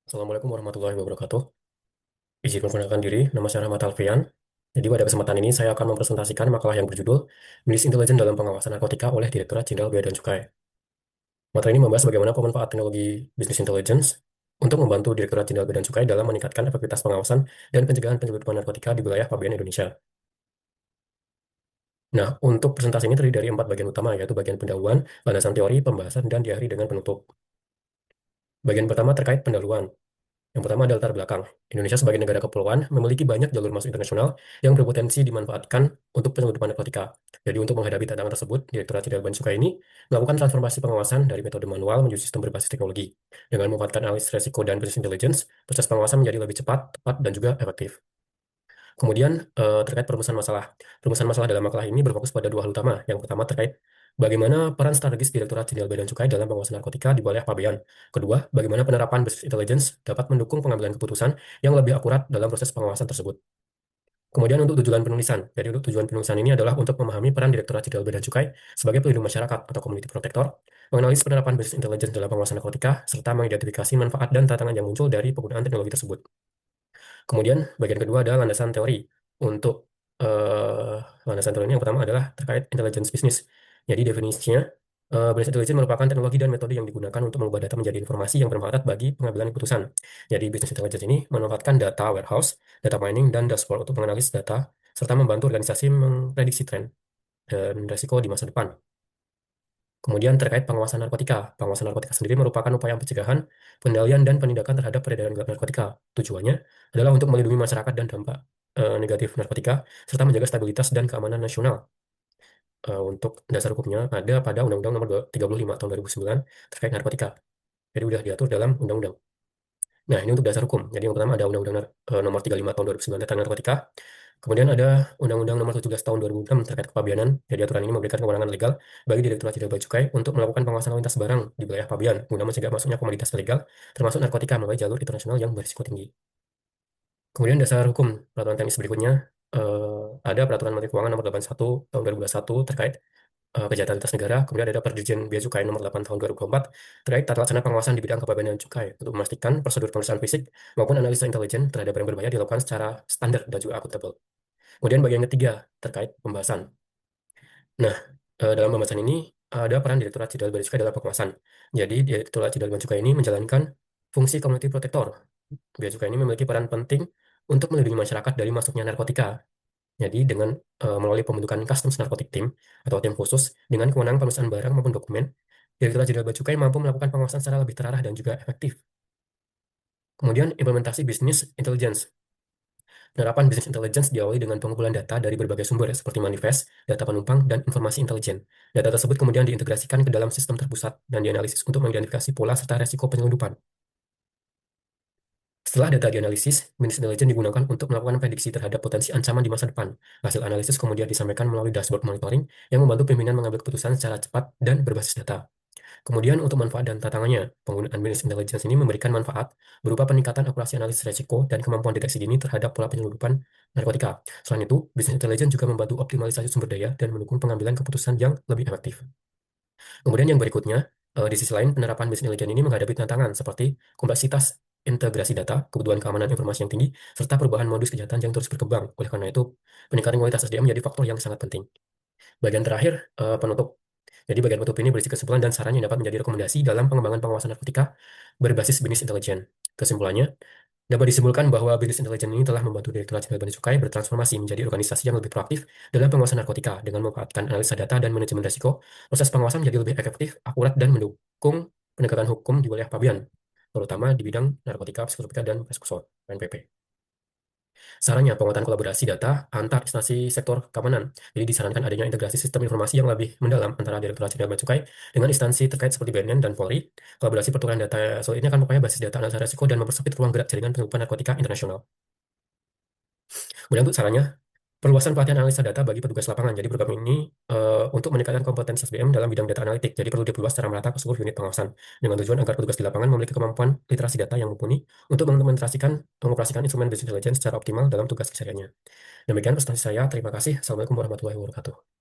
Assalamualaikum warahmatullahi wabarakatuh. Izin memperkenalkan diri, nama saya Rahmat Alfian. Jadi pada kesempatan ini saya akan mempresentasikan makalah yang berjudul Bisnis Intelijen dalam Pengawasan Narkotika oleh Direktorat Jenderal Bea dan Cukai. Materi ini membahas bagaimana pemanfaat teknologi Business Intelligence untuk membantu Direktorat Jenderal Bea dan Cukai dalam meningkatkan efektivitas pengawasan dan pencegahan penyelundupan narkotika di wilayah pabean Indonesia. Nah, untuk presentasi ini terdiri dari 4 bagian utama, yaitu bagian pendahuluan, landasan teori, pembahasan, dan diakhiri dengan penutup. Bagian pertama terkait pendahuluan. Yang pertama adalah latar belakang. Indonesia sebagai negara kepulauan memiliki banyak jalur masuk internasional yang berpotensi dimanfaatkan untuk penyelundupan narkotika. Jadi untuk menghadapi tantangan tersebut, Direktorat Jenderal Bea dan Cukai ini melakukan transformasi pengawasan dari metode manual menuju sistem berbasis teknologi. Dengan memanfaatkan analisis resiko dan business intelligence, proses pengawasan menjadi lebih cepat, tepat, dan juga efektif. Kemudian terkait perumusan masalah. Perumusan masalah dalam makalah ini berfokus pada dua hal utama. Yang pertama terkait bagaimana peran strategis Direktorat Jenderal Bea dan Cukai dalam pengawasan narkotika di wilayah pabean. Kedua, bagaimana penerapan business intelligence dapat mendukung pengambilan keputusan yang lebih akurat dalam proses pengawasan tersebut. Kemudian untuk tujuan penulisan. Jadi untuk tujuan penulisan ini adalah untuk memahami peran Direktorat Jenderal Bea dan Cukai sebagai pelindung masyarakat atau community protector, menganalisis penerapan business intelligence dalam pengawasan narkotika, serta mengidentifikasi manfaat dan tantangan yang muncul dari penggunaan teknologi tersebut. Kemudian bagian kedua adalah landasan teori. Untuk eh, landasan teori ini yang pertama adalah terkait intelligence business. Jadi definisinya, business intelligence merupakan teknologi dan metode yang digunakan untuk mengubah data menjadi informasi yang bermanfaat bagi pengambilan keputusan. Jadi business intelligence ini memanfaatkan data warehouse, data mining, dan dashboard untuk menganalisis data, serta membantu organisasi memprediksi tren dan risiko di masa depan. Kemudian terkait pengawasan narkotika. Pengawasan narkotika sendiri merupakan upaya pencegahan, pengendalian, dan penindakan terhadap peredaran gelap narkotika. Tujuannya adalah untuk melindungi masyarakat dan dampak negatif narkotika, serta menjaga stabilitas dan keamanan nasional. Untuk dasar hukumnya ada pada Undang-Undang Nomor 35 Tahun 2009 terkait narkotika. Jadi sudah diatur dalam undang-undang. Nah, ini untuk dasar hukum. Jadi yang pertama ada Undang-Undang Nomor 35 Tahun 2009 tentang narkotika. Kemudian ada Undang-Undang Nomor 17 Tahun 2006 terkait kepabeanan. Jadi aturan ini memberikan kewenangan legal bagi Direktorat Jenderal Bea Cukai untuk melakukan pengawasan lalu lintas barang di wilayah pabean guna mencegah masuknya komoditas ilegal termasuk narkotika melalui jalur internasional yang berisiko tinggi. Kemudian dasar hukum peraturan teknis berikutnya ada Peraturan Menteri Keuangan Nomor 81 Tahun 2021 terkait kejahatan lintas negara. Kemudian ada Perdirjen Bea Cukai Nomor 8 Tahun 2024 terkait tata laksana pengawasan di bidang kepabeanan dan cukai untuk memastikan prosedur pemeriksaan fisik maupun analisa intelijen terhadap barang berbahaya dilakukan secara standar dan juga akuntabel. Kemudian bagian ketiga terkait pembahasan. Nah, dalam pembahasan ini ada peran Direktorat Jenderal Bea dan Cukai dalam pengawasan. Jadi, Direktorat Jenderal Bea dan Cukai ini menjalankan fungsi community protector. Bea Cukai ini memiliki peran penting untuk melindungi masyarakat dari masuknya narkotika. Jadi, dengan melalui pembentukan Customs Narcotic Team atau tim khusus dengan kewenangan pemeriksaan barang maupun dokumen, Direktorat Jenderal Bea dan Cukai mampu melakukan pengawasan secara lebih terarah dan juga efektif. Kemudian, implementasi bisnis intelligence. Penerapan bisnis intelligence diawali dengan pengumpulan data dari berbagai sumber seperti manifest, data penumpang, dan informasi intelijen. Data tersebut kemudian diintegrasikan ke dalam sistem terpusat dan dianalisis untuk mengidentifikasi pola serta resiko penyelundupan. Setelah data dianalisis, bisnis intelligence digunakan untuk melakukan prediksi terhadap potensi ancaman di masa depan. Hasil analisis kemudian disampaikan melalui dashboard monitoring yang membantu pimpinan mengambil keputusan secara cepat dan berbasis data. Kemudian untuk manfaat dan tantangannya, penggunaan business intelligence ini memberikan manfaat berupa peningkatan akurasi analisis risiko dan kemampuan deteksi dini terhadap pola penyelundupan narkotika. Selain itu, business intelligence juga membantu optimalisasi sumber daya dan mendukung pengambilan keputusan yang lebih efektif. Kemudian yang berikutnya, di sisi lain penerapan business intelligence ini menghadapi tantangan seperti kompleksitas integrasi data, kebutuhan keamanan informasi yang tinggi, serta perubahan modus kejahatan yang terus berkembang. Oleh karena itu, peningkatan kualitas SDM menjadi faktor yang sangat penting. Bagian terakhir, penutup. Jadi bagian penutup ini berisi kesimpulan dan saran yang dapat menjadi rekomendasi dalam pengembangan pengawasan narkotika berbasis bisnis intelijen. Kesimpulannya, dapat disimpulkan bahwa bisnis intelijen ini telah membantu Direktorat Jenderal Bea dan Cukai bertransformasi menjadi organisasi yang lebih proaktif dalam pengawasan narkotika dengan memanfaatkan analisa data dan manajemen risiko. Proses pengawasan menjadi lebih efektif, akurat, dan mendukung penegakan hukum di wilayah pabean, terutama di bidang narkotika, psikotropika, dan preskursor (PNPP). Sarannya, penguatan kolaborasi data antar instansi sektor keamanan. Jadi disarankan adanya integrasi sistem informasi yang lebih mendalam antara Direktorat Jenderal Bea Cukai dengan instansi terkait seperti BNN dan Polri. Kolaborasi pertukaran data soal ini akan upaya basis data analisa risiko dan mempersempit ruang gerak jaringan penyelundupan narkotika internasional. Kemudian untuk sarannya, perluasan pelatihan analisa data bagi petugas lapangan. Jadi program ini untuk meningkatkan kompetensi SDM dalam bidang data analitik. Jadi perlu diperluas secara merata ke seluruh unit pengawasan dengan tujuan agar petugas di lapangan memiliki kemampuan literasi data yang mumpuni untuk mengoperasikan instrumen business intelligence secara optimal dalam tugas kesehariannya. Demikian presentasi saya. Terima kasih. Assalamualaikum warahmatullahi wabarakatuh.